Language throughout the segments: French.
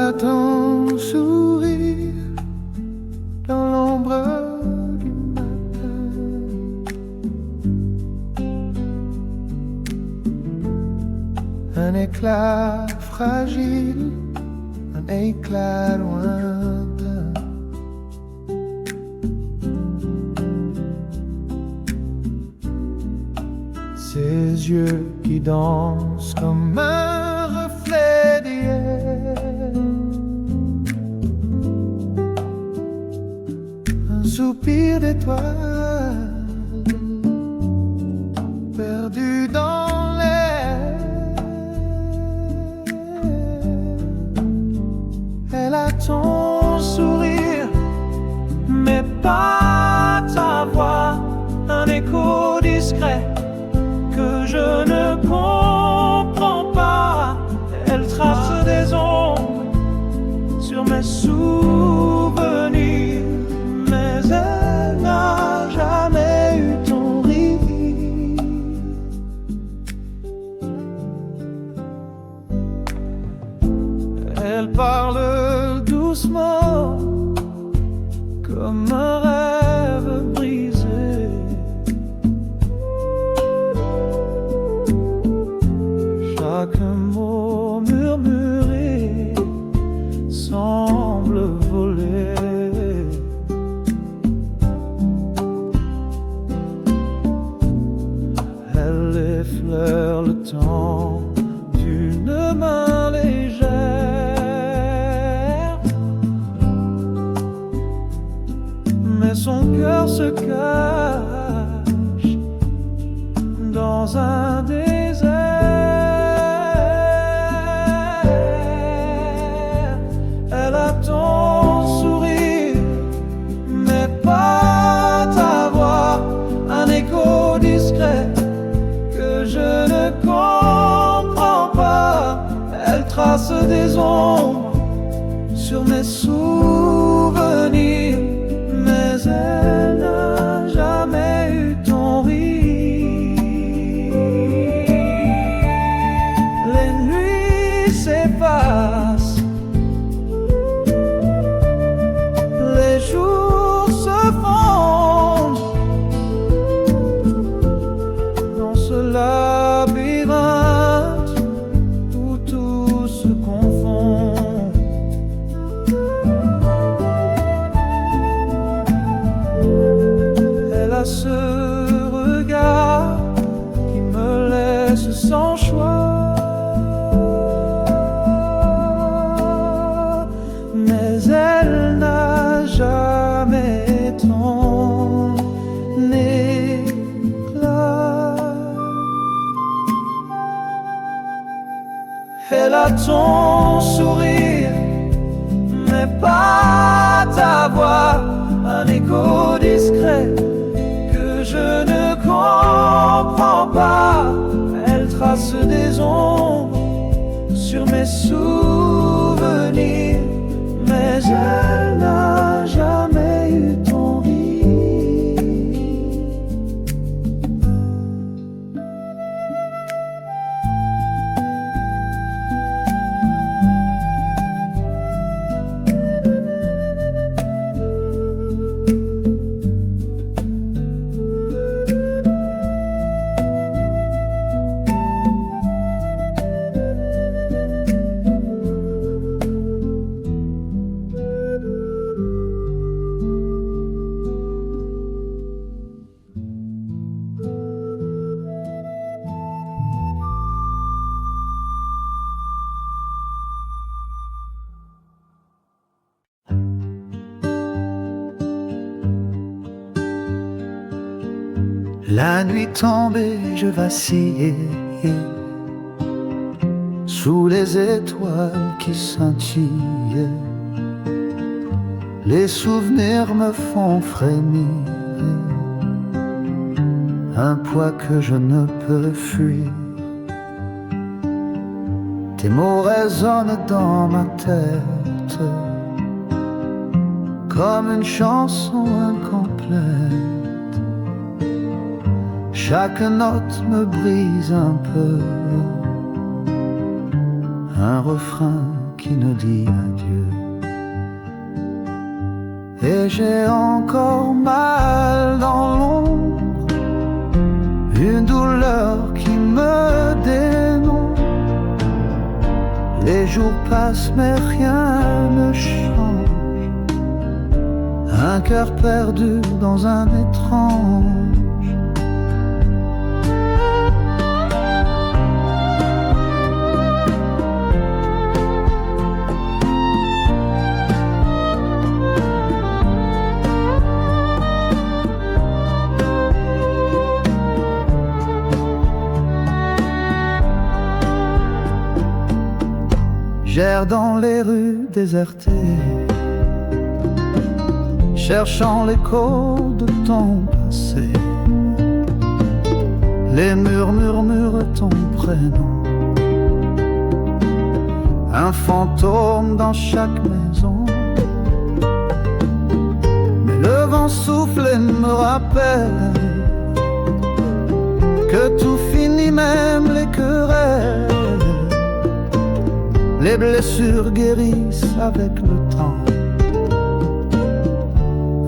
a ton sourire dans l'ombre du matin. Un éclat fragile, un éclat lointain. Ses yeux qui dansent comme un reflet d'hier. Un soupir d'étoile perdu dans l'air. Elle a ton sourire, mais pas ta voix. Un écho discret que je ne comprends pas. Elle trace des ombres sur mes souvenirs, mais elle n'a jamais eu ton rire. Elle parle doucement comme un rêve brisé. Chaque mot murmuré semble voler. Elle effleure le temps d'une main légère, mais son cœur se cache dans un désert. Elle a ton sourire, mais pas ta voix. Un écho discret que je ne comprends pas. Elle trace des ombres sur mes souvenirs, mais elle n'a jamais eu ton rire. Les nuits s'effacent, les jours se fondent dans ce labyrinthe où tout se confond. Elle a ce regard qui me laisse sans choix, mais elle n'a jamais ton éclat. Elle a ton sourire, mais pas ta voix. Un écho discret que je ne comprends pas. Elle trace des ombres sur mes souvenirs, mais elle n'a jamais eu ton rire. La nuit tombée, je vacillais sous les étoiles qui scintillaient. Les souvenirs me font frémir, un poids que je ne peux fuir. Tes mots résonnent dans ma tête comme une chanson incomplète. Chaque note me brise un peu, un refrain qui nous dit adieu. Et j'ai encore mal dans l'ombre, une douleur qui me dénonce. Les jours passent mais rien ne change, un cœur perdu dans un étrange. J'erre dans les rues désertées, cherchant l'écho de ton passé. Les murs murmurent ton prénom, un fantôme dans chaque maison. Mais le vent souffle et me rappelle que tout finit, même les querelles. Les blessures guérissent avec le temps,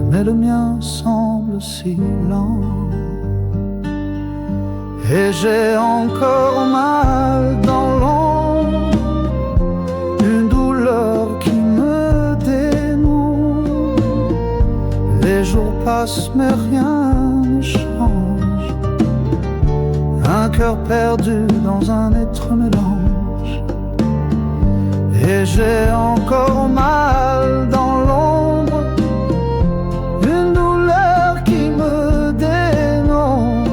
mais le mien semble si lent. Et j'ai encore mal dans l'ombre, une douleur qui me dénonce. Les jours passent mais rien ne change, un cœur perdu dans un être mélange. Et j'ai encore mal dans l'ombre, une douleur qui me dénonce.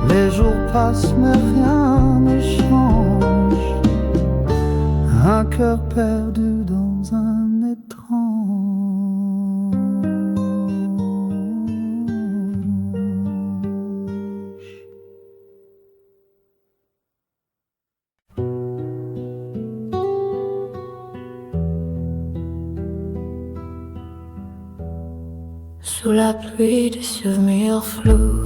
Les jours passent mais rien ne change, un cœur perdu dans un étrange. Sous la pluie des souvenirs flous,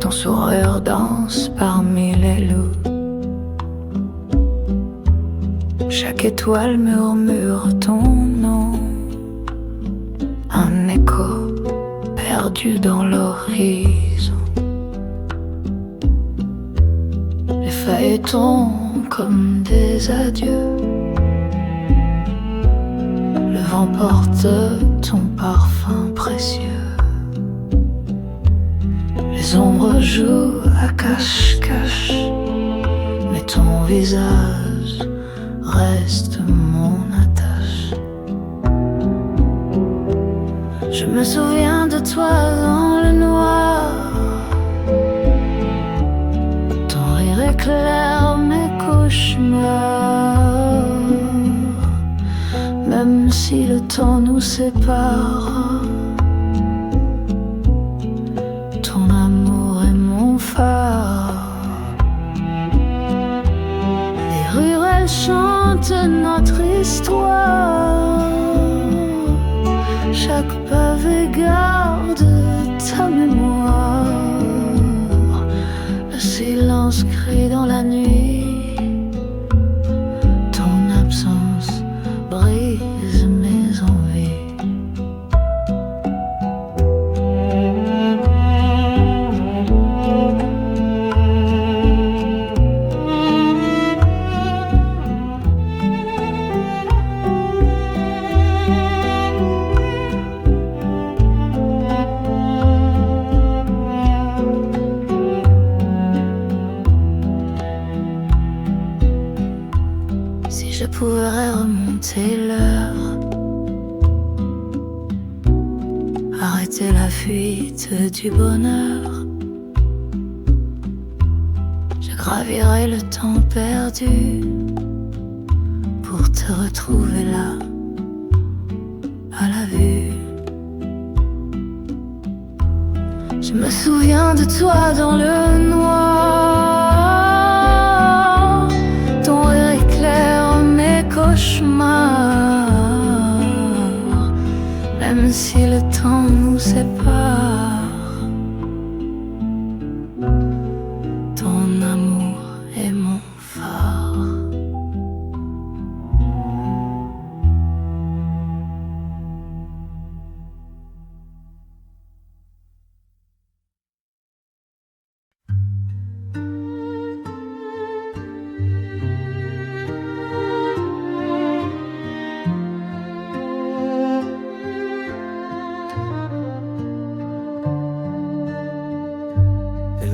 ton sourire danse parmi les loups. Chaque étoile murmure ton nom, un écho perdu dans l'horizon. Les feuilles tombent comme des adieux, le vent porte ton parfum précieux. Les ombres jouent à cache-cache, mais ton visage reste mon attache. Je me souviens de toi dans le noir, ton rire éclaire mes cauchemars. Même si le temps nous sépare, ton amour est mon phare. Les ruelles chantent notre histoire, chaque pavé garde ta mémoire. Le silence crie dans la nuit, ton absence brise mes envies. Si je pourrais remonter l'heure, arrêter la fuite du bonheur, je gravirai le temps perdu pour te retrouver là, à la vue. Je me souviens de toi dans le noir, ton rire éclaire mes cauchemars. Même si le temps nous sépare, ton amour est mon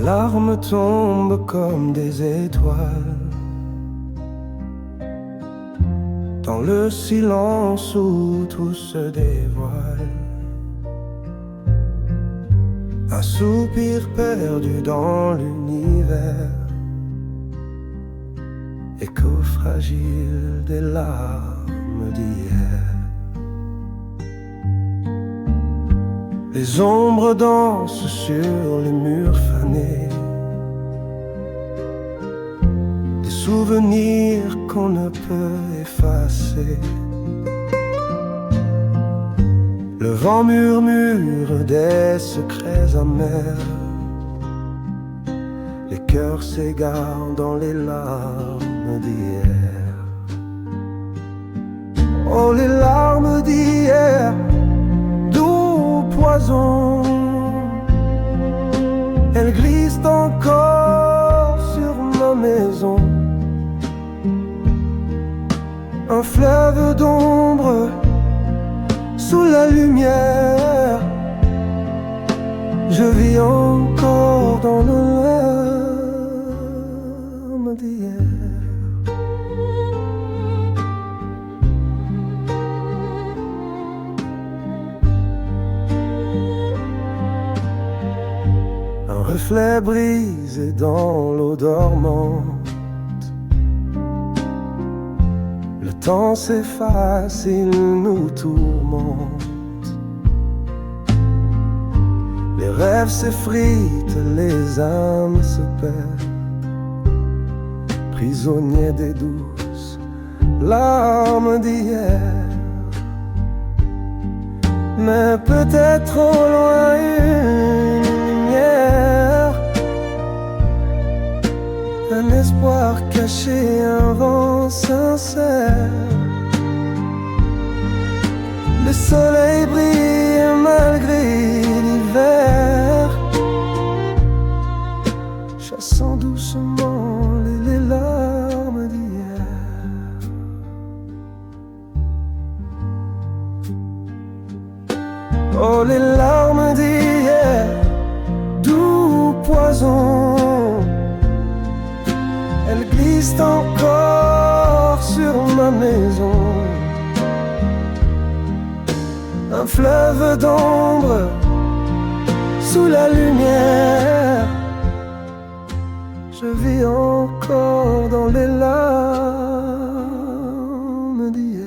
larmes tombent comme des étoiles dans le silence où tout se dévoile. Un soupir perdu dans l'univers, écho fragile des larmes d'hier. Les ombres dansent sur les murs fanés, des souvenirs qu'on ne peut effacer. Le vent murmure des secrets amers, les cœurs s'égarent dans les larmes d'hier. Oh, les larmes d'hier, doux poison, elles glissent encore sur ma maison. Un fleuve d'ombre sous la lumière, je vis encore dans nos larmes d'hier. Un reflet brisé dans l'eau dormante, le temps s'efface, il nous tourmente. Les rêves s'effritent, les âmes se perdent, prisonniers des douces larmes d'hier. Mais peut-être au loin une lumière, un espoir caché, un vent sincère. Le soleil brille malgré l'hiver, chassant doucement les larmes d'hier. Oh, les larmes d'hier, doux poison, elles glissent encore sur ma maison. Un fleuve d'ombre sous la lumière, je vis encore dans les larmes d'hier.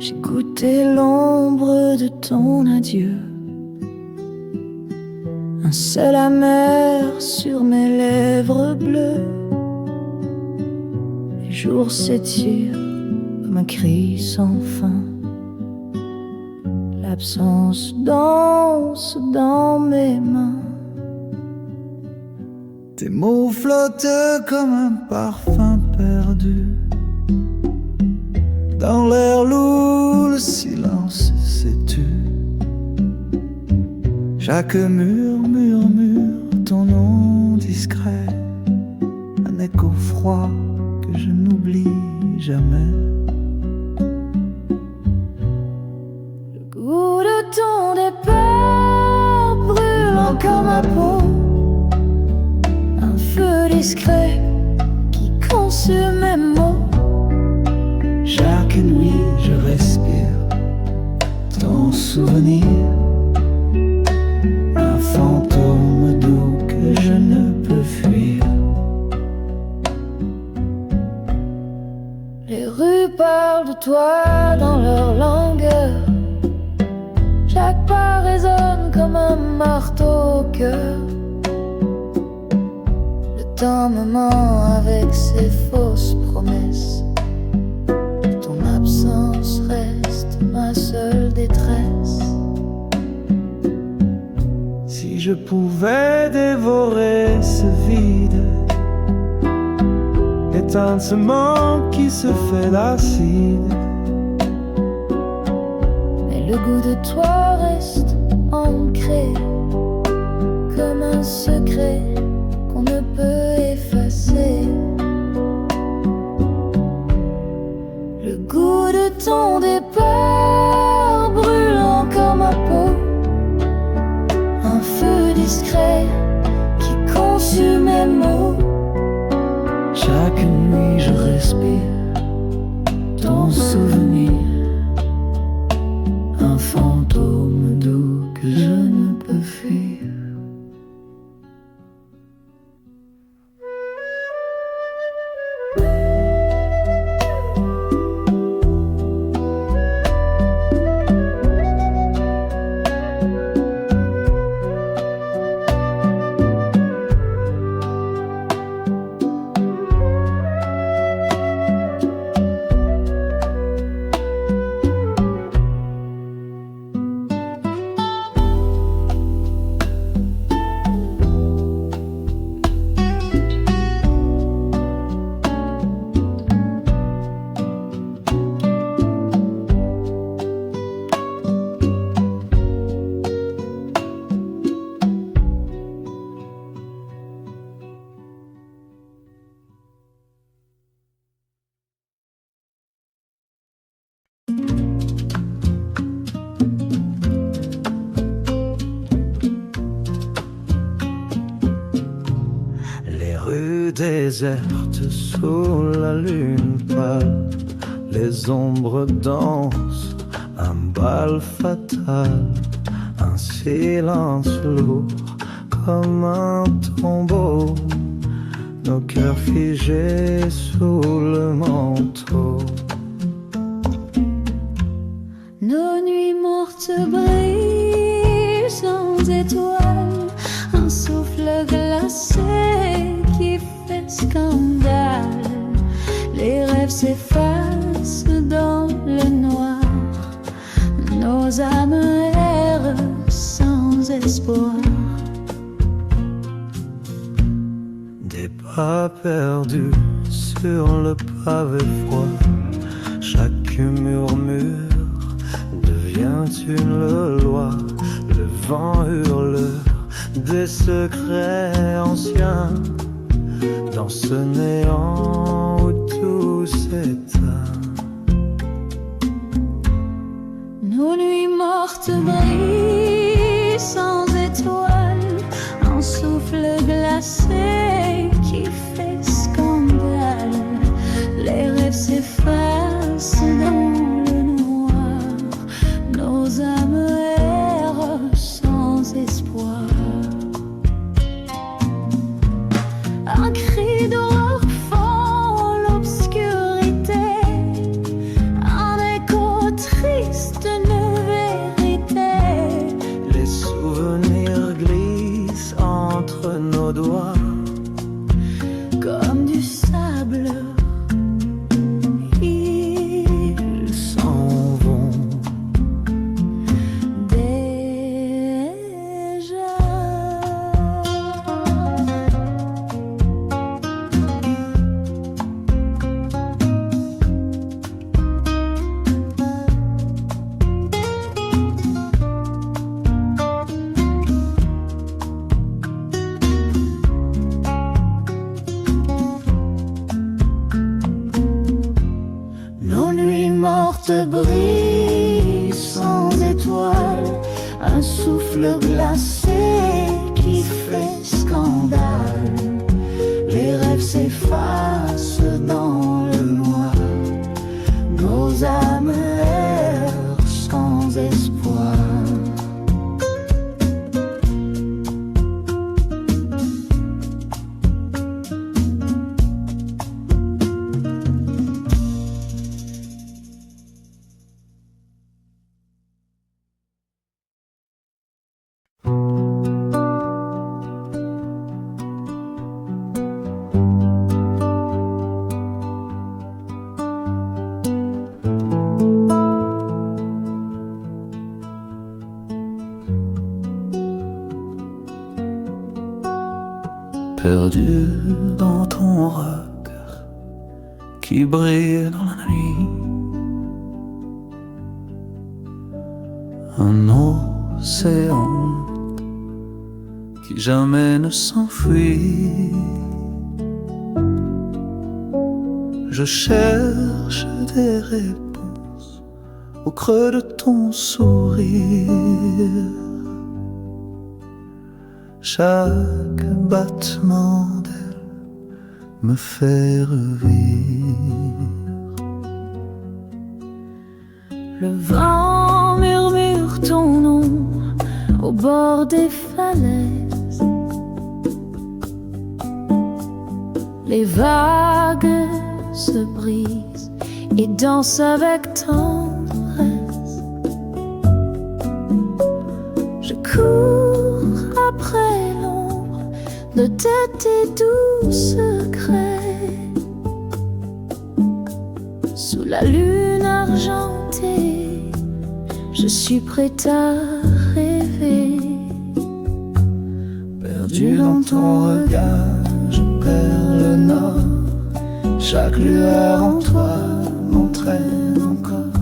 J'ai goûté l'ombre de ton adieu, un sel amer sur mes lèvres bleues. Les jours s'étirent comme un cri sans fin, l'absence danse dans mes mains. Tes mots flottent comme un parfum perdu dans l'air lourd, le silence s'est tu. Chaque mur murmure ton nom discret, un écho froid que je n'oublie jamais. Le goût de ton départ brûle encore ma peau, un feu discret qui consume mes mots. Chaque nuit je respire ton souvenir, un fantôme doux que je ne peux fuir. Les rues parlent de toi dans leur langueur, chaque pas résonne comme un marteau au cœur. Le temps me ment avec ses fausses promesses, ton absence reste ma ma seule détresse. Si je pouvais dévorer ce vide, éteindre ce manque qui se fait d'acide. Mais le goût de toi reste ancré comme un secret qu'on ne peut effacer. Le goût de ton départ brûle encore ma peau, un feu discret qui consume mes mots. Chaque nuit je respire ton souvenir, un fantôme doux que je ne peux fuir. Les rues désertes sous la lune pâle, les ombres dansent, un bal fatal, un silence lourd comme un tombeau, nos cœurs figés sous le manteau. Nos nuits mortes brillent sans étoiles, un souffle glacé qui fait scandale. Les rêves s'effacent dans le noir, nos âmes errent sans espoir. Des pas perdus sur le pavé froid, chaque murmure devient une loi. Le vent hurle des secrets anciens dans ce néant où tout s'éteint. Nos nuits mortes brillent sans étoiles, un souffle glacé qui fait scandale. Les rêves s'effacent dans le noir, nos âmes errent sans espoir. Un cri d'horreur fend l'obscurité, un écho triste de vérité. Les souvenirs glissent entre nos doigts Comme du sable, ils s'en vont. Nos nuits mortes brillent sans étoiles, un souffle glacé qui fait scandale. Les rêves s'effacent dans le noir, nos âmes errent sans espoir. perdu dans ton regard qui brille dans la nuit. Un océan qui jamais ne s'enfuit. Je cherche des réponses au creux de ton sourire. Chaque battement d'aile me fait revivre. Le vent murmure ton nom au bord des falaises. Les vagues se brisent et dansent avec tendresse. Je cours après l'ombre de tes doux secrets. Sous la lune argentée, je suis prête à rêver. Perdu dans ton regard, je perds le nord. Chaque lueur en toi m'entraîne encore.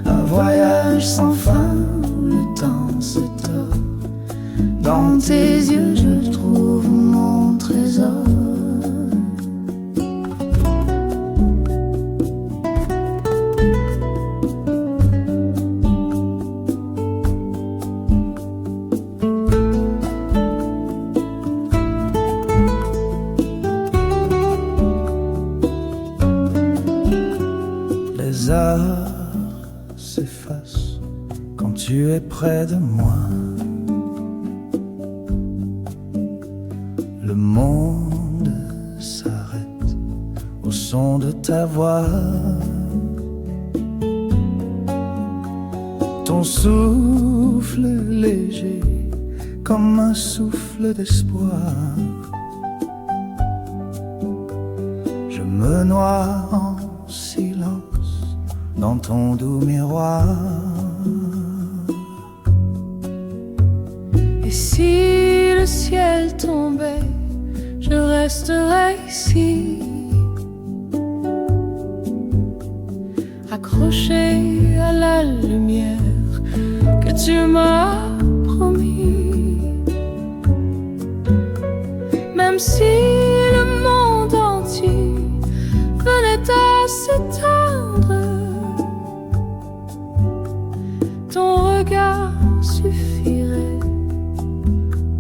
Un voyage sans fin où le temps se tord. Dans tes yeux je trouve mon trésor. Les heures s'effacent quand tu es près de moi. Le monde s'arrête au son de ta voix. Ton souffle léger comme un souffle d'espoir. Je me noie en silence dans ton doux miroir. Et si le ciel tombait, je resterai ici, accroché à la lumière que tu m'as promis. Même si le monde entier venait à s'éteindre, ton regard suffirait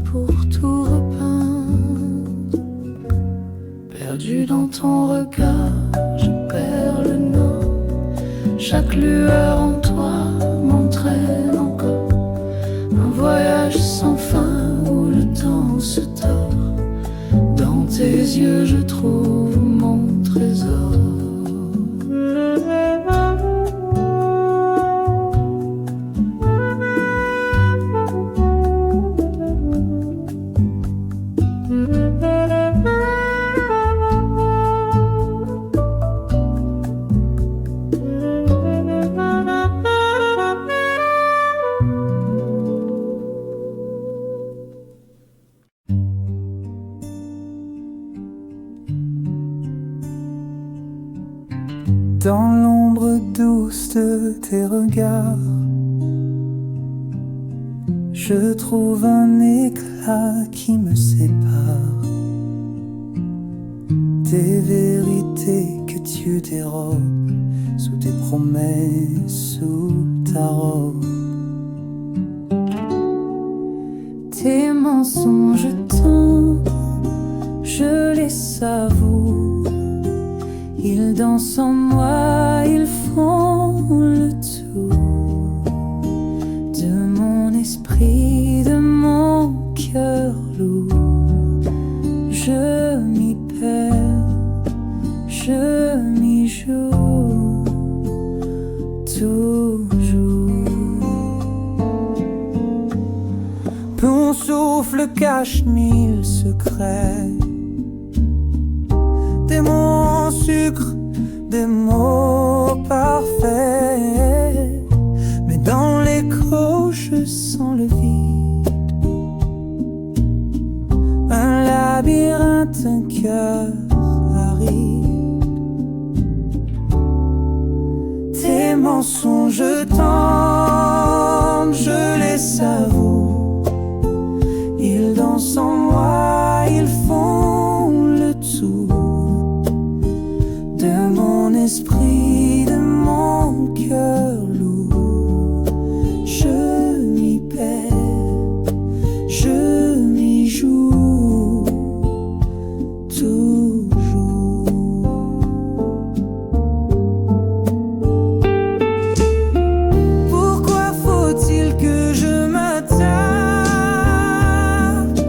pour tout repeindre. Perdu dans ton regard, je perds le nord. Chaque lueur en toi m'entraîne encore. Un voyage sans fin où le temps se tord. Dans tes yeux je trouve mon trésor. Dans l'ombre douce de tes regards, je trouve un éclat qui me sépare des vérités que tu dérobes sous tes promesses, sous ta robe. Tes mensonges tendres, je les savoure. Ils dansent en moi, ils font le tour de mon esprit, de mon cœur lourd. Je m'y perds, je m'y joue toujours. Ton souffle cache mille secrets, des mots en sucre, des mots parfaits. Mais dans l'écho, je sens le vide. Un labyrinthe, un cœur aride. Tes mensonges tendres, je les savoure. Ils dansent en moi, ils font le tour de mon esprit, de mon cœur lourd. Je m'y perds, je m'y joue toujours. Pourquoi faut-il que je m'attarde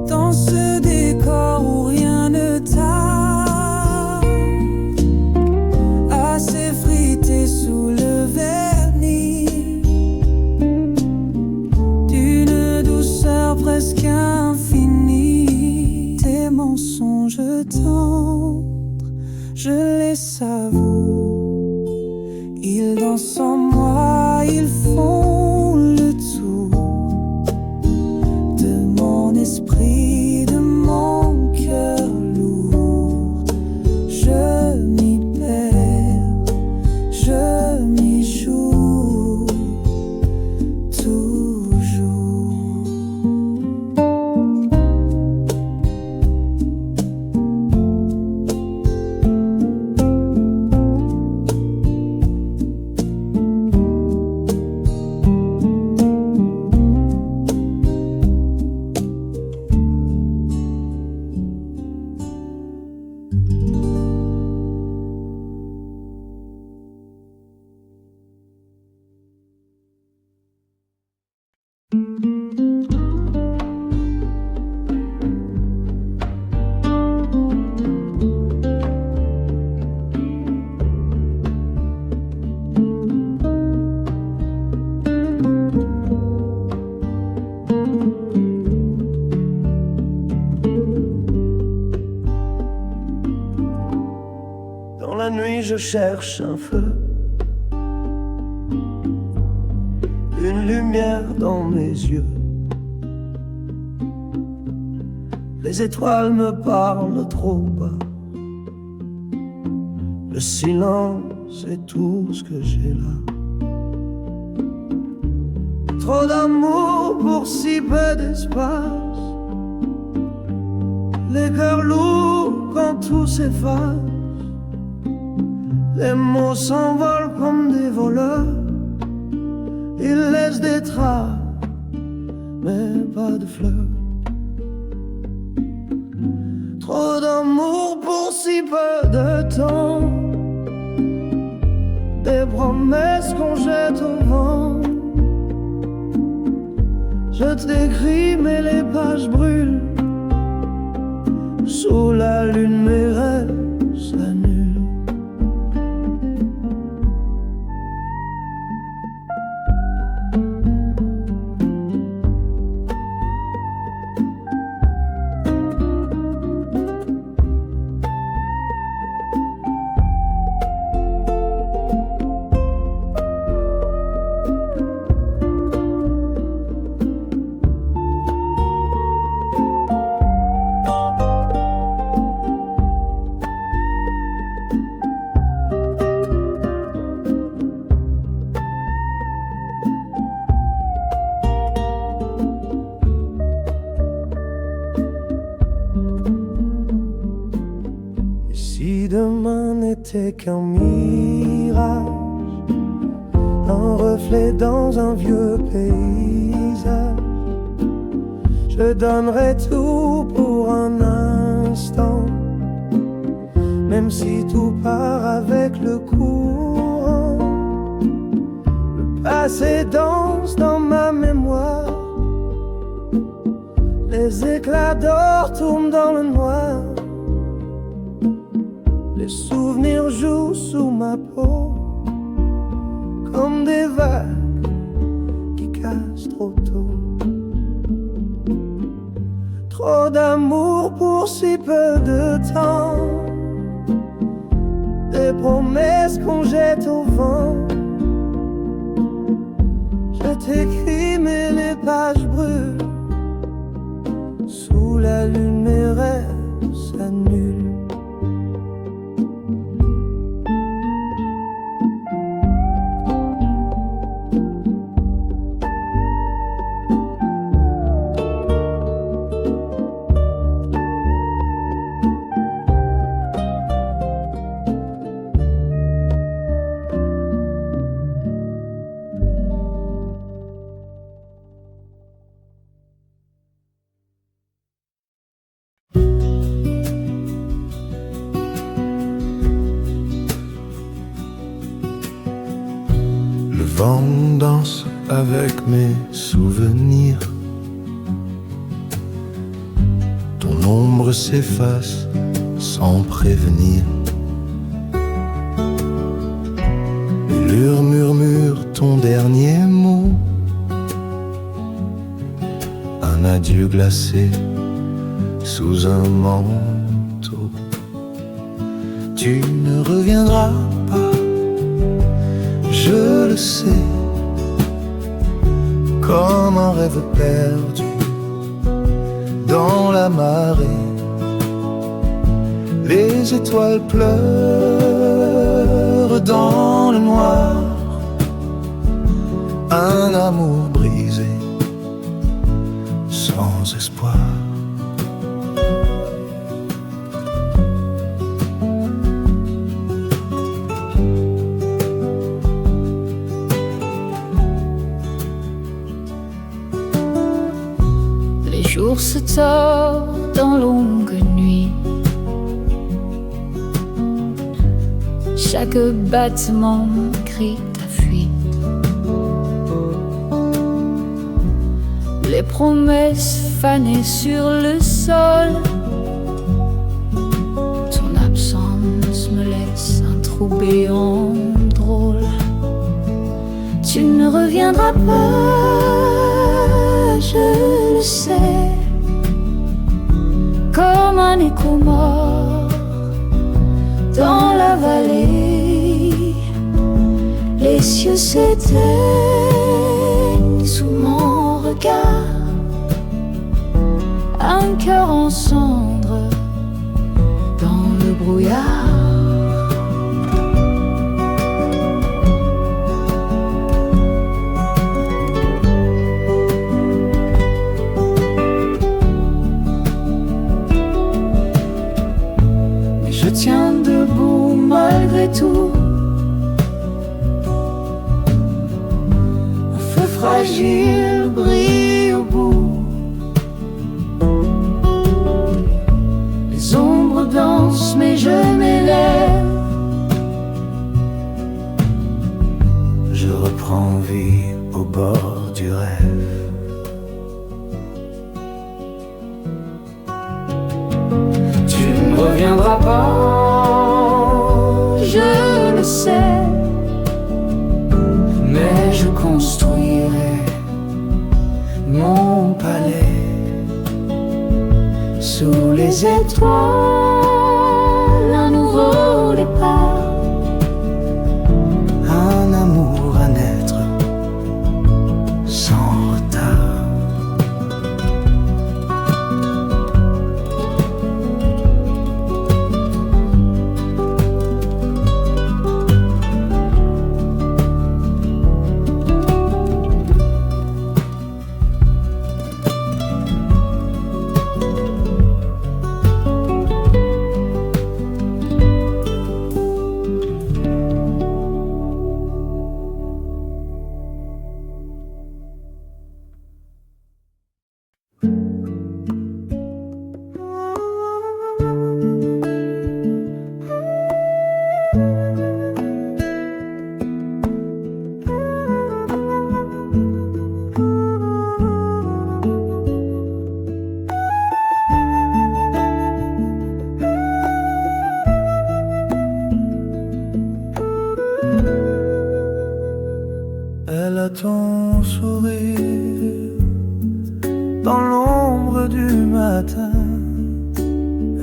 dans ce décor où rien ne tarde à s'effriter sous le vernis d'une douceur presque infinie? Tes mensonges tendres, je les savoure. Ils dansent en moi, ils font le tour de mon esprit, de mon cœur lourd. Je m'y perds, je m'y joue toujours. Dans la nuit je cherche un feu, une lumière dans mes yeux. Les étoiles me parlent trop bas. Le silence est tout ce que j'ai là. Trop d'amour pour si peu d'espace. Les cœurs lourds quand tout s'efface. Les mots s'envolent comme des voleurs. Ils laissent des traces, mais pas de fleurs. Trop d'amour pour si peu de temps. Des promesses qu'on jette au vent. Je t'écris mais les pages brûlent. Sous la lune mes rêves s'annulent. Si demain n'était qu'un mirage, un reflet dans un vieux paysage, je donnerais tout pour un instant, même si tout part avec le courant. Le passé danse dans ma mémoire, les éclats d'or tournent dans le noir. Les souvenirs jouent sous ma peau comme des vagues qui cassent trop tôt. Trop d'amour pour si peu de temps. Des promesses qu'on jette au vent. Je t'écris mais les pages brûlent. Sous la lune vent danse avec mes souvenirs. Ton ombre s'efface sans prévenir. Les lures murmurent ton dernier mot. Un adieu glacé sous un manteau. Tu ne reviendras pas, je le sais, comme un rêve perdu dans la marée. Les étoiles pleurent dans le noir. Un amour brisé, sans espoir. Les jours se tordent en longue nuit. Chaque battement crie ta fuite. Les promesses fanées sur le sol. Ton absence me laisse un trou béant drôle. Tu ne reviendras pas, je le sais, comme un écho mort dans la vallée. Les cieux s'éteignent sous mon regard. Un cœur en cendres dans le brouillard. Mais je tiens debout malgré tout. Un feu fragile brille au bout. Les ombres dansent mais je m'élève. Je reprends vie au bord du rêve. Tu ne reviendras pas, je le sais, mais je construirai mon palais sous les étoiles, un nouveau départ. Un amour à naître sans retard. Elle a ton sourire dans l'ombre du matin,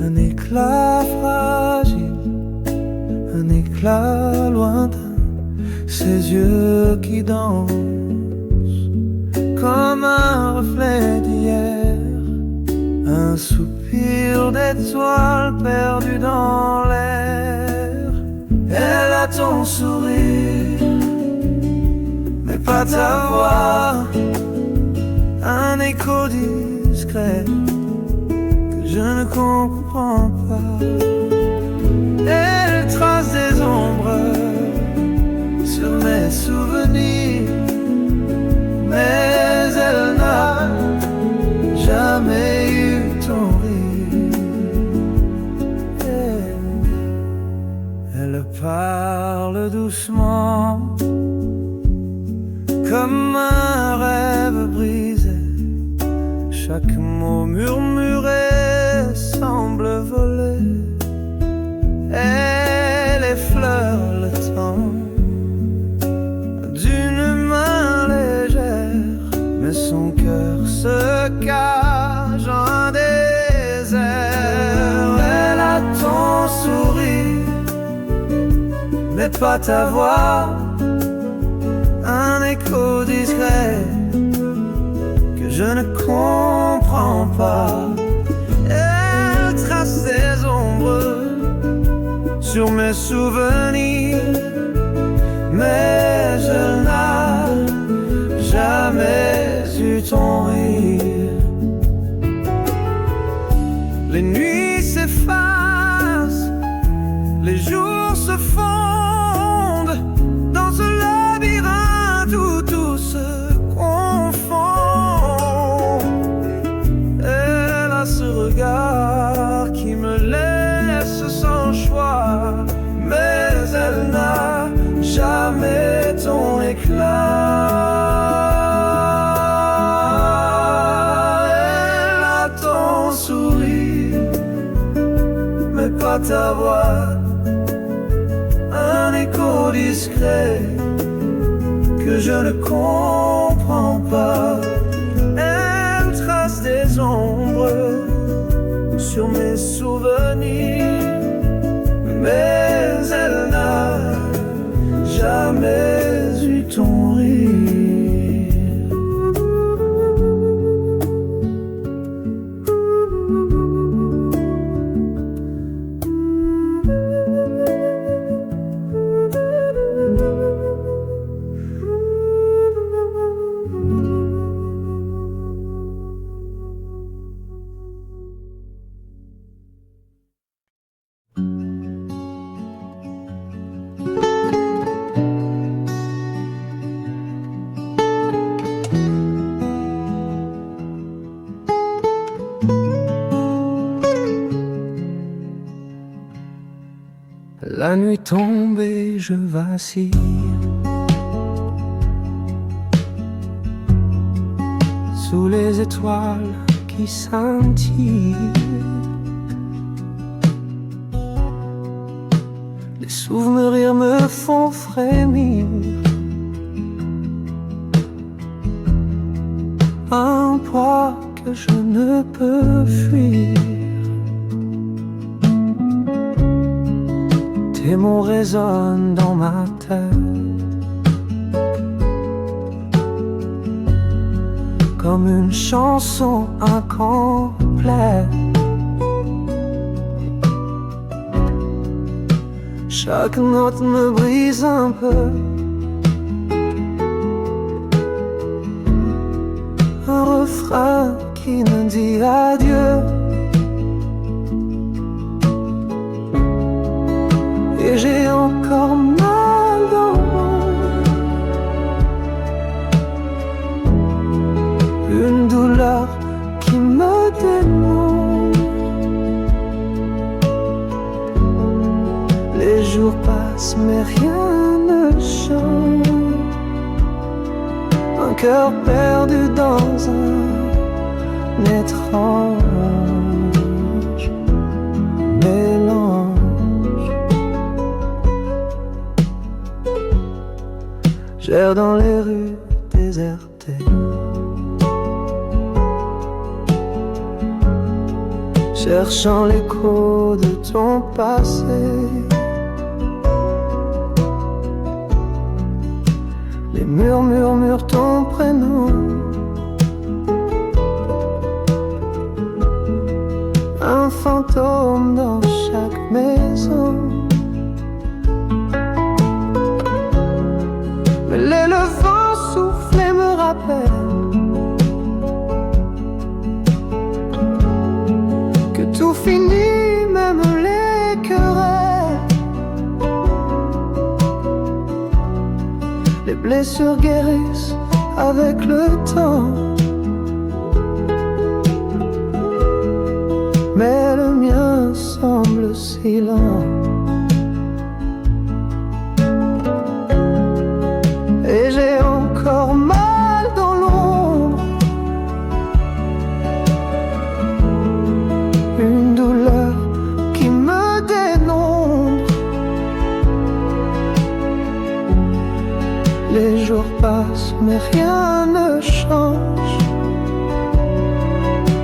un éclat fragile, un éclat lointain, ses yeux qui dansent comme un reflet d'hier, un soupir d'étoiles perdu dans l'air. Elle a ton sourire, pas ta voix, un écho discret que je ne comprends pas. Elle trace des ombres sur mes souvenirs, mais elle n'a jamais eu ton rire. Elle parle doucement comme un rêve brisé. Chaque mot murmuré semble voler. Elle effleure le temps d'une main légère, mais son cœur se cache en un désert. Elle a ton sourire, mais pas ta voix, un écho discret que je ne comprends pas. Elle trace des ombres sur mes souvenirs, mais elle n'a jamais eu ton rire. Les nuits s'effacent, les jours se fondent dans ce labyrinthe où tout se confond. Elle a ce regard qui me laisse sans choix, mais elle n'a jamais ton éclat. Elle a ton sourire, mais pas ta voix, un écho discret que je ne comprends pas. Elle trace des ombres sur mes souvenirs, mais elle n'a jamais eu ton rire. La nuit tombée, je vacille sous les étoiles qui scintillent. Les souvenirs me font frémir. Un poids que je ne peux fuir. Tes mots résonnent dans ma tête comme une chanson incomplète. Chaque note me brise un peu. Un refrain qui ne dit adieu. Et j'ai encore mal dans une douleur qui me démonte. Les jours passent mais rien ne change. Un cœur perdu dans un étrange mélange. J'erre dans les rues désertées, cherchant l'écho de ton passé. Les murs murmurent ton prénom. Un fantôme dans chaque maison. Mais le vent souffle et me rappelle que tout finit, même les querelles. Les blessures guérissent avec le temps, mais le mien semble si lent. Et j'ai encore mais rien ne change.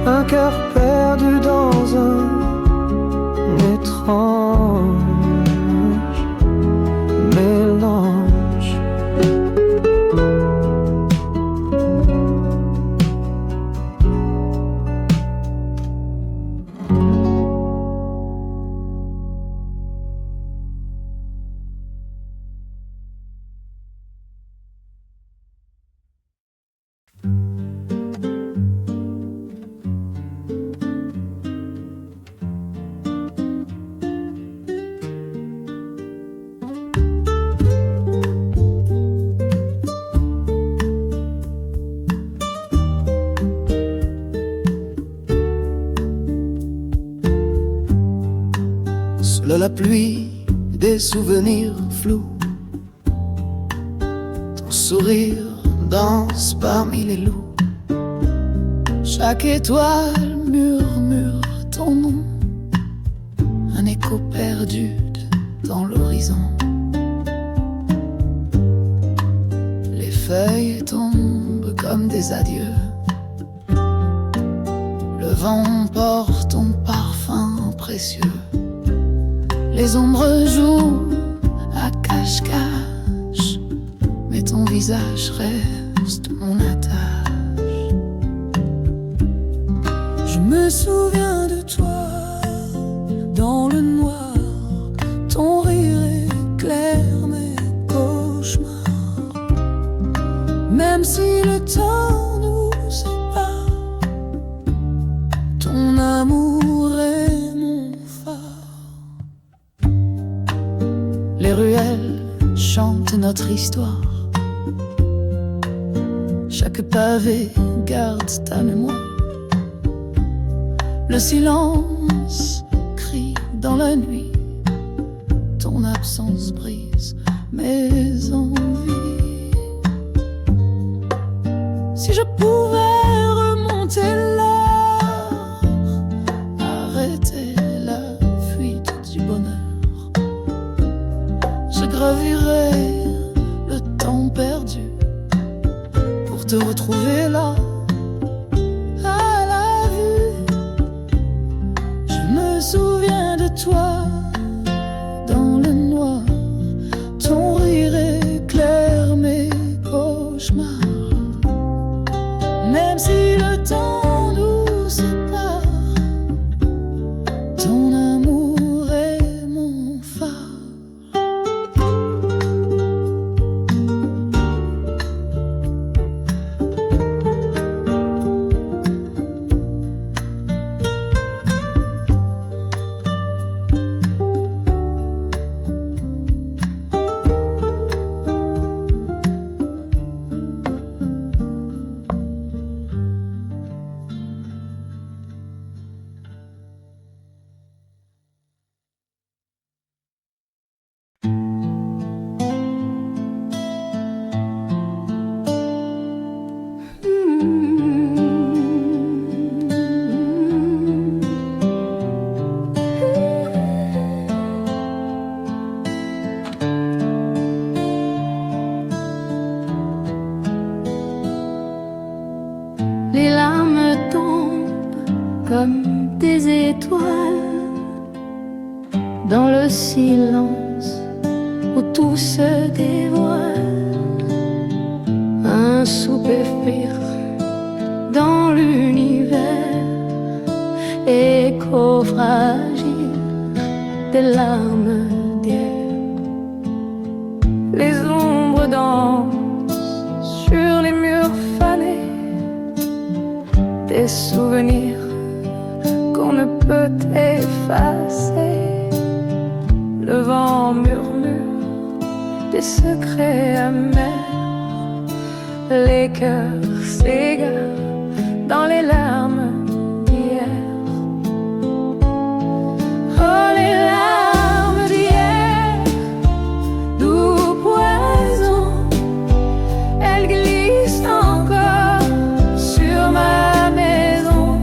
Un cœur perdu dans un étrange mélange. Sous la pluie, des souvenirs flous. Ton sourire danse parmi les loups. Chaque étoile murmure ton nom. Un écho perdu dans l'horizon. Les feuilles tombent comme des adieux. Le vent porte ton parfum précieux. Les ombres jouent à cache-cache, mais ton visage reste mon attache. Je me souviens de toi dans le noir. Ton rire éclaire mes cauchemars. Même si le temps nous sépare, ton amour est mon phare. Les ruelles chantent notre histoire. Chaque pavé garde ta mémoire. Le silence crie dans la nuit. Ton absence brise mes envies. Si je pouvais remonter l'heure, arrêter la fuite du bonheur, je gravirais le temps perdu pour te retrouver là, à la vue. Je me souviens de toi dans le noir. Ton rire éclaire mes cauchemars. Même si le temps nous sépare, ton amour est mon phare. Les larmes tombent comme des étoiles dans le silence où tout se dévoile. Un soupir dans l'univers, écho fragile des larmes d'hier. Les ombres dansent sur les murs fanés, des souvenirs qu'on ne peut effacer. Le vent murmure des secrets amers. Les cœurs s'égarent dans les larmes d'hier. Oh, les larmes d'hier, doux poison, elles glissent encore sur ma maison.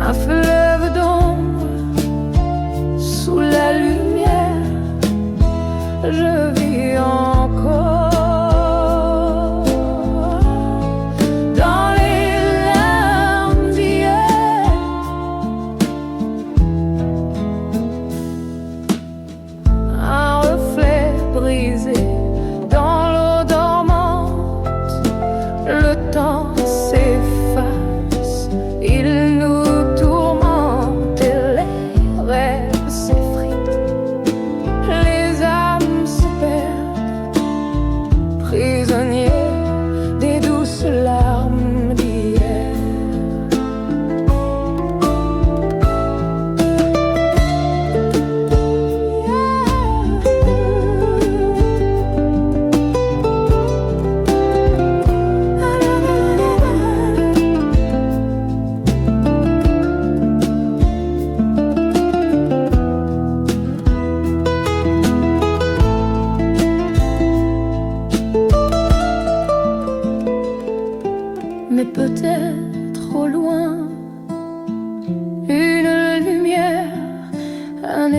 Un fleuve d'ombre sous la lumière, je vis encore.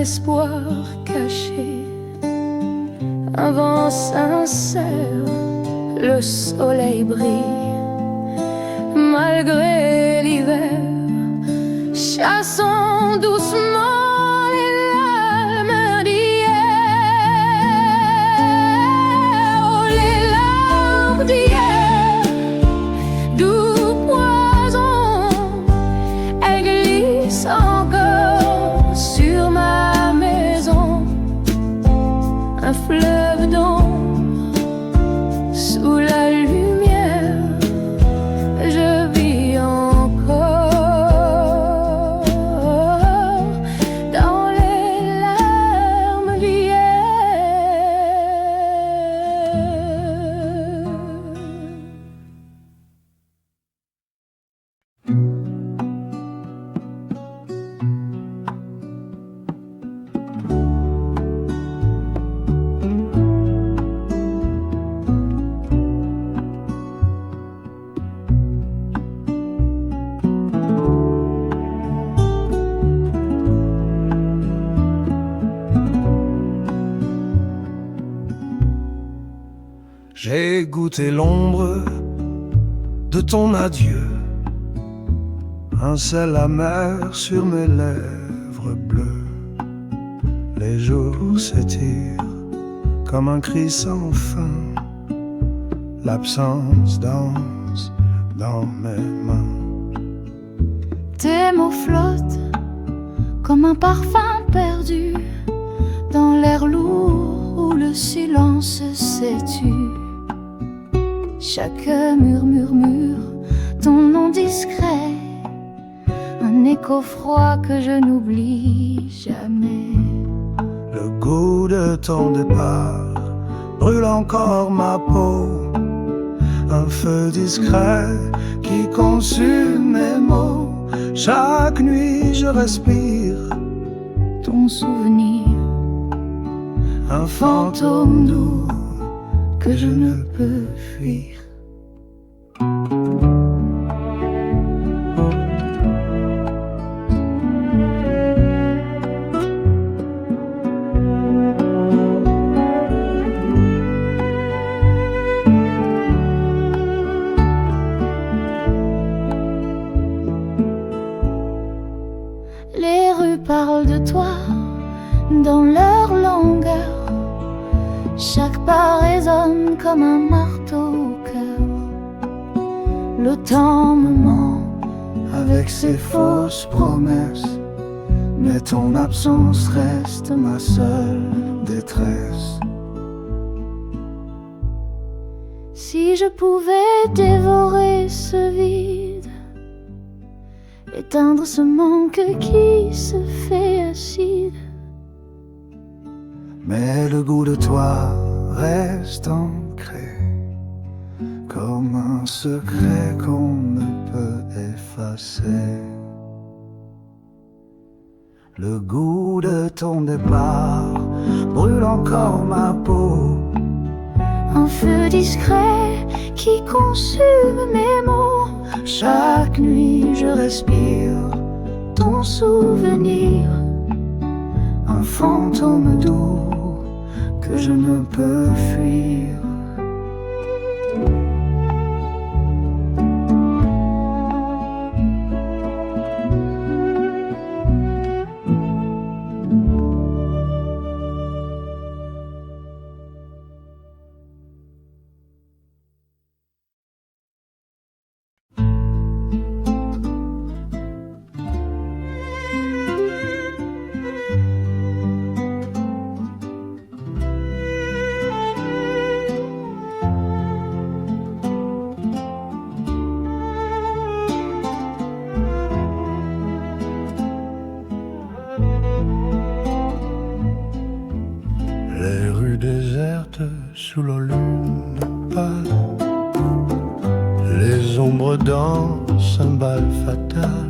espoir caché, un vent sincère, le soleil brille. Malgré l'hiver, chassons doucement les larmes d'hier. Oh, les larmes d'hier, doux poison, elles glissent encore sur ma maison. Un fleuve d'ombre sous la lumière, je vis encore dans les larmes d'hier. J'ai goûté l'ombre de ton adieu, un sel amer sur mes lèvres bleues. Les jours s'étirent comme un cri sans fin, l'absence danse dans mes mains. Tes mots flottent comme un parfum perdu dans l'air lourd où le silence s'étue. Chaque murmure ton nom discret, un écho froid que je n'oublie jamais. Le goût de ton départ brûle encore ma peau, un feu discret qui consume mes mots. Chaque nuit je respire Ton souvenir, un fantôme doux que je ne peux fuir. les rues parlent de toi dans leur longueur. Chaque pas résonne comme un marteau au cœur. Le temps me ment avec ses fausses promesses, mais ton absence reste ma seule détresse. Si je pouvais dévorer ce vide, éteindre ce manque qui se fait acide, mais le goût de toi reste ancré comme un secret qu'on ne peut effacer. Le goût de ton départ brûle encore ma peau, un feu discret qui consume mes mots. Chaque nuit je respire Ton souvenir, un fantôme doux que je ne peux fuir. Les rues désertes sous la lune pâle, les ombres dansent un bal fatal,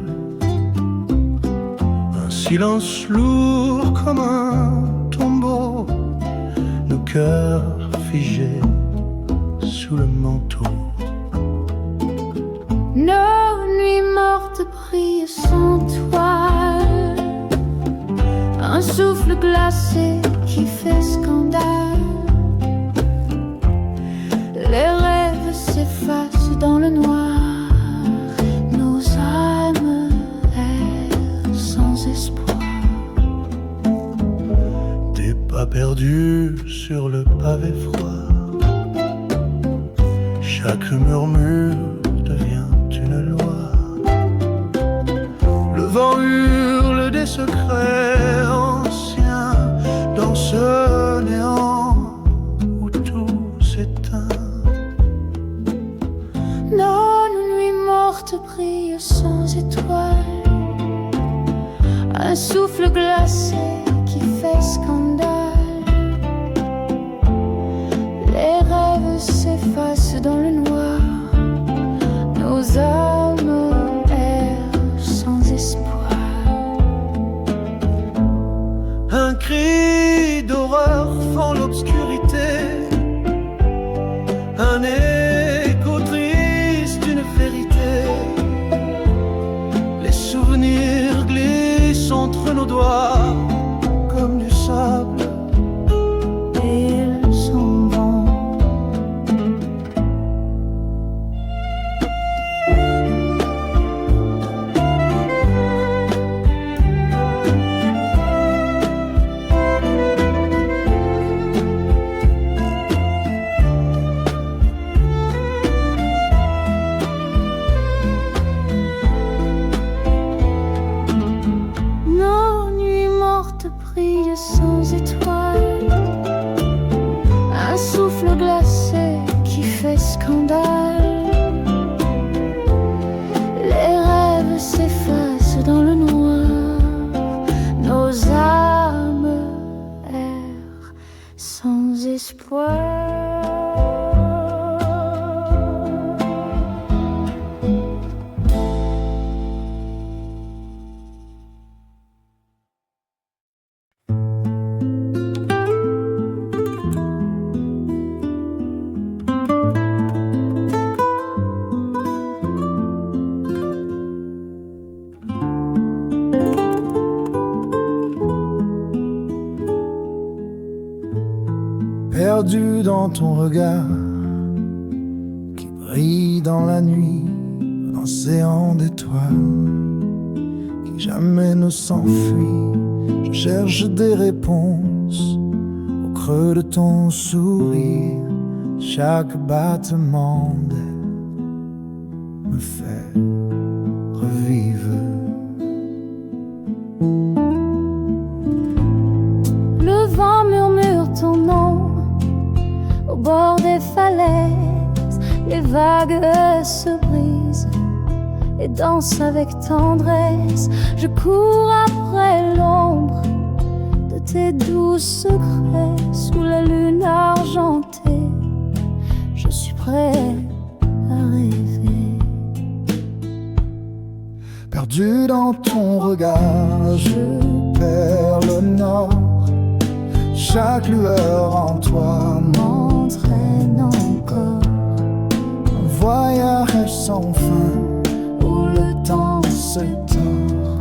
un silence lourd comme un tombeau, nos cœurs figés sous le manteau. nos nuits mortes brillent sans toile, un souffle glacé qui fait scandale. Les rêves s'effacent dans le noir, nos âmes errent sans espoir. Des pas perdus sur le pavé froid, chaque murmure devient une loi. Le vent hurle des secrets anciens dans ce néant où tout s'éteint. Nos nuits mortes brillent sans étoiles, un souffle glacé qui fait scandale. Les rêves s'effacent dans le noir, nos âmes errent sans espoir. Un cri d'horreur fend l'obscurité, un écho triste d'une vérité. Les souvenirs glissent entre nos doigts comme du sable, Et ils s'en vont. Nos nuits mortes brillent sans étoiles, un souffle glacé qui fait scandale. Les rêves s'effacent dans le noir, nos âmes errent sans espoir. Perdu dans ton regard qui brille dans la nuit, un océan d'étoiles qui jamais ne s'enfuit. Je cherche des réponses au creux de ton sourire. Chaque battement d'aile me fait revivre. Le vent murmure ton nom au bord des falaises, les vagues se brisent et dansent avec tendresse. Je cours après l'ombre de tes doux secrets sous la lune argentée. Je suis prêt à rêver. Perdu dans ton regard, je perds le nord. Chaque lueur en toi M'entraîne encore un voyage sans fin où le temps se tord.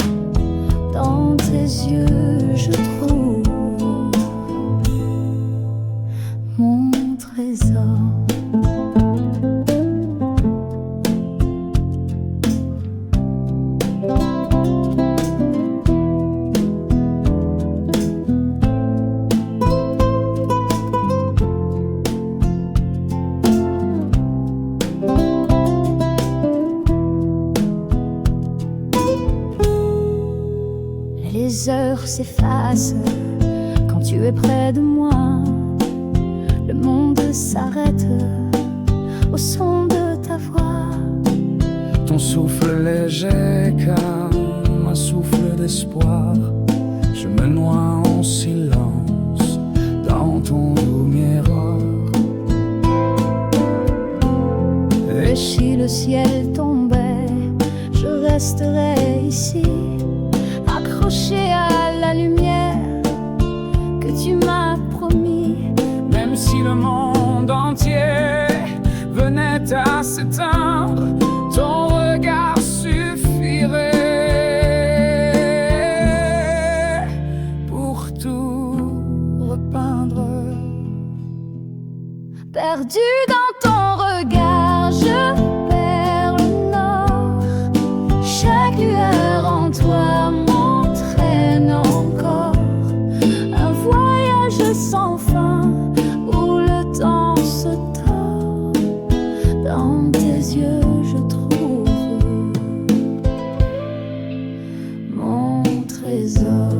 dans tes yeux. Je trouve mon trésor. Les heures s'effacent quand tu es près de moi. Le monde s'arrête au son de ta voix. Ton souffle léger comme un souffle d'espoir. Je me noie en silence dans ton doux miroir. Et si le ciel tombait, je resterai ici, accroché à la lumière que tu m'as promis. Même si le monde entier venait à s'éteindre, ton regard suffirait pour perdu dans ton regard, je perds le nord. Chaque lueur en toi m'entraîne encore. Un voyage sans fin où le temps se tord. Dans tes yeux je trouve mon trésor.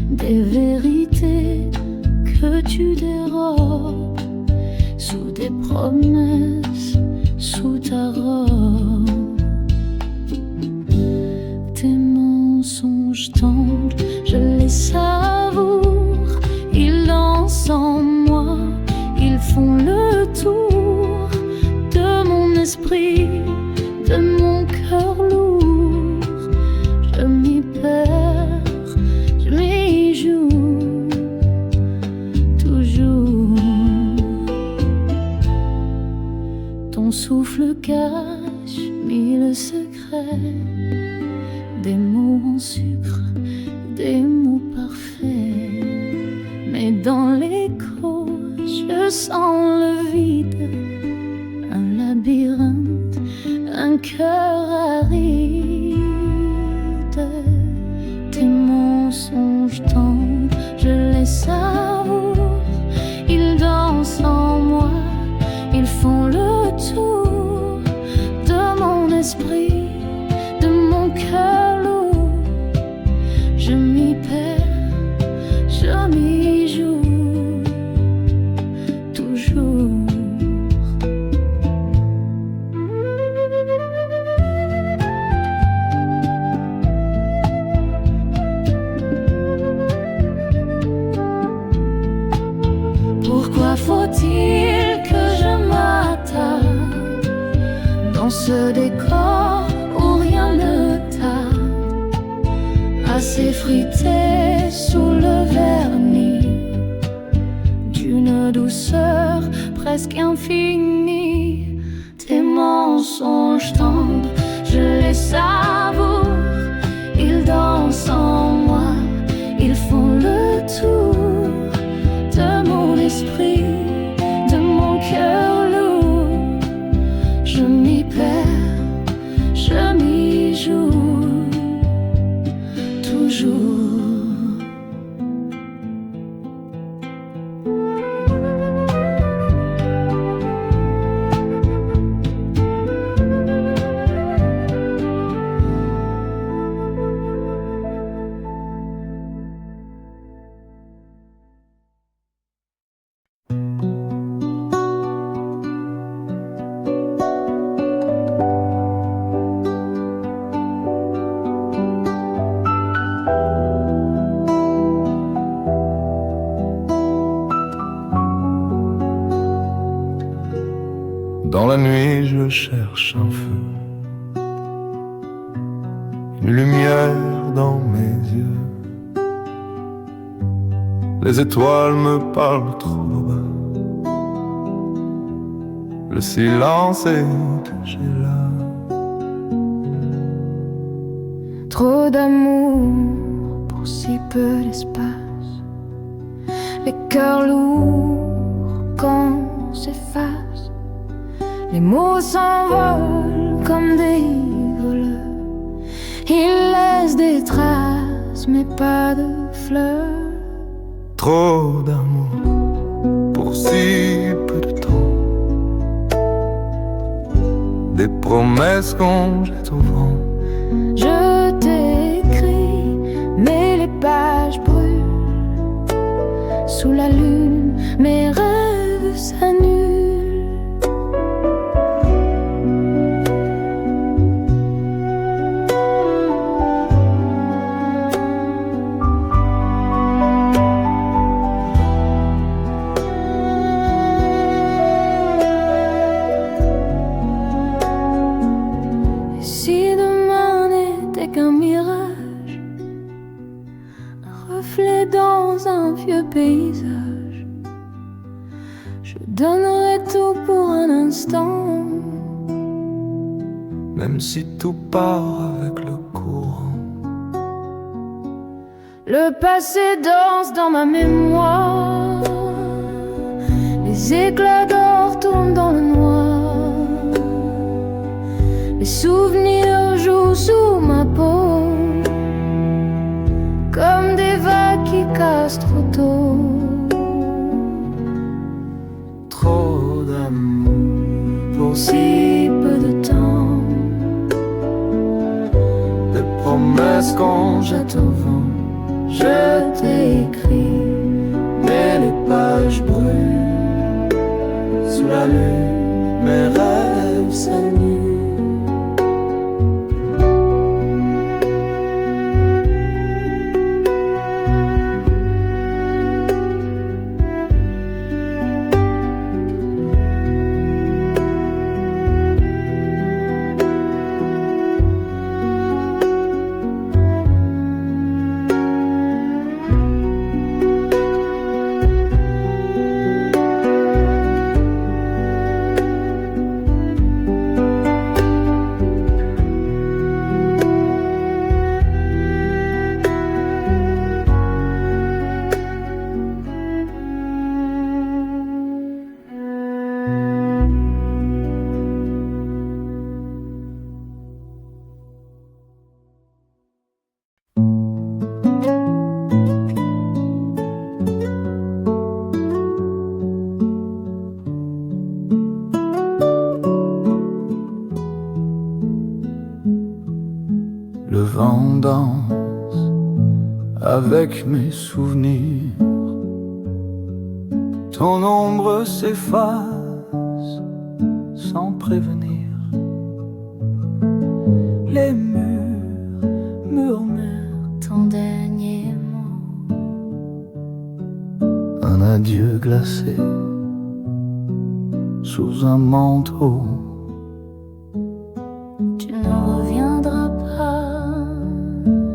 Des vérités que tu dérobes sous des promesses, sous ta robe. Tes mensonges tendres, je les savoure. Ils dansent en moi, ils font le tour de mon esprit, de mon cœur lourd. Je m'y perds, je m'y joue, toujours. Ton souffle cache mille secrets, des mots en sucre, des mots parfaits. Mais dans l'écho, je sens le vide, un labyrinthe, un cœur aride. Tes mensonges tendres, je les savoure. Ils dansent en moi, ils font le tour de mon esprit, de mon cœur lourd. Je m'y perds, je m'y joue, toujours. Pourquoi faut-il que je m'attarde dans ce décor où rien ne tarde à s'effriter sous le vernis d'une douceur presque infinie? Tes mensonges tendres, je les savoure. Ils dansent en moi, ils font le tour de mon esprit, de mon cœur lourd. Je m'y perds, je m'y joue, toujours. Dans la nuit, je cherche un feu, une lumière dans mes yeux. Les étoiles me parlent trop bas, le silence est touché là. Trop d'amour pour si peu d'espace, les cœurs lourds quand on s'efface. Les mots s'envolent comme des voleurs, ils laissent des traces mais pas de fleurs. Trop d'amour pour si peu de temps. Des promesses qu'on jette au vent. Je t'écris, mais les pages brûlent. Sous la lune, mes rêves s'annulent. Paysage, je donnerais tout pour un instant, même si tout part avec le courant. Le passé danse dans ma mémoire, les éclats d'or tournent dans le noir, les souvenirs jouent sous ma peau, comme des vagues qui cassent trop tôt. Trop d'amour pour Si peu de temps, des promesses qu'on jette au vent. je t'écris, Mais les pages brûlent. Sous la lune, mes rêves s'annulent. Le vent danse avec mes souvenirs. Ton ombre s'efface sans prévenir. Les murs murmurent ton dernier mot. un adieu glacé sous un manteau. Tu ne reviendras pas,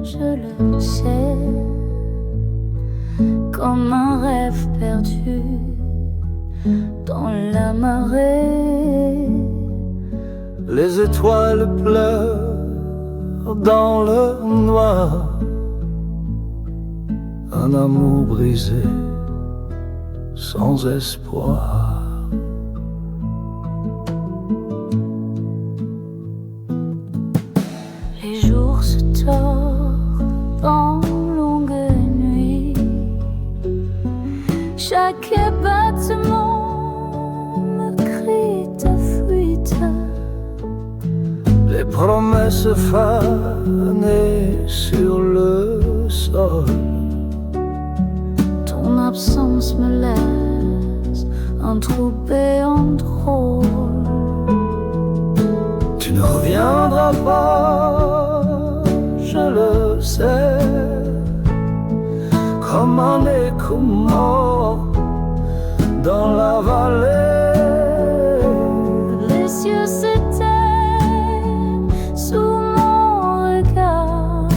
je le sais, comme un rêve perdu dans la marée. Les étoiles pleurent dans le noir. Un amour brisé sans espoir. Les jours se tordent en longue nuit. Chaque battement me crie ta fuite. Les promesses fanées sur le sol. Ton absence me laisse un trou béant drôle. Tu ne reviendras pas, je le sais, comme un écho mort dans la vallée. Les cieux s'éteignent sous mon regard.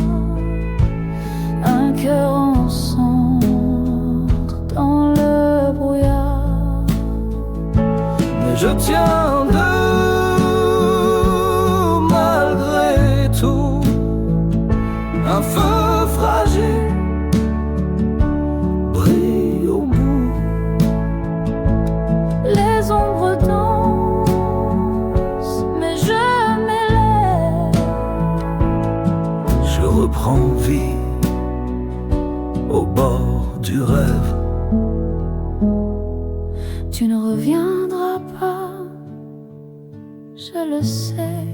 Un cœur en centre dans le brouillard. Mais je tiens debout malgré tout. Un feu fragile brille au bout. Les ombres dansent, mais je m'élève. Je reprends vie au bord du rêve. reviendra pas, je le sais,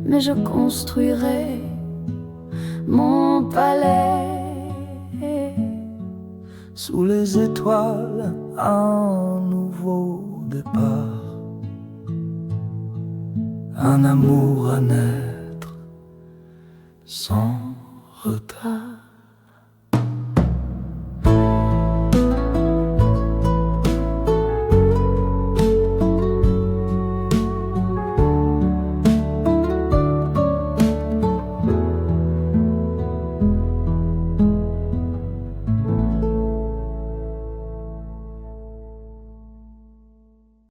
mais je construirai mon palais sous les étoiles, un nouveau départ, un amour à naître sans retard.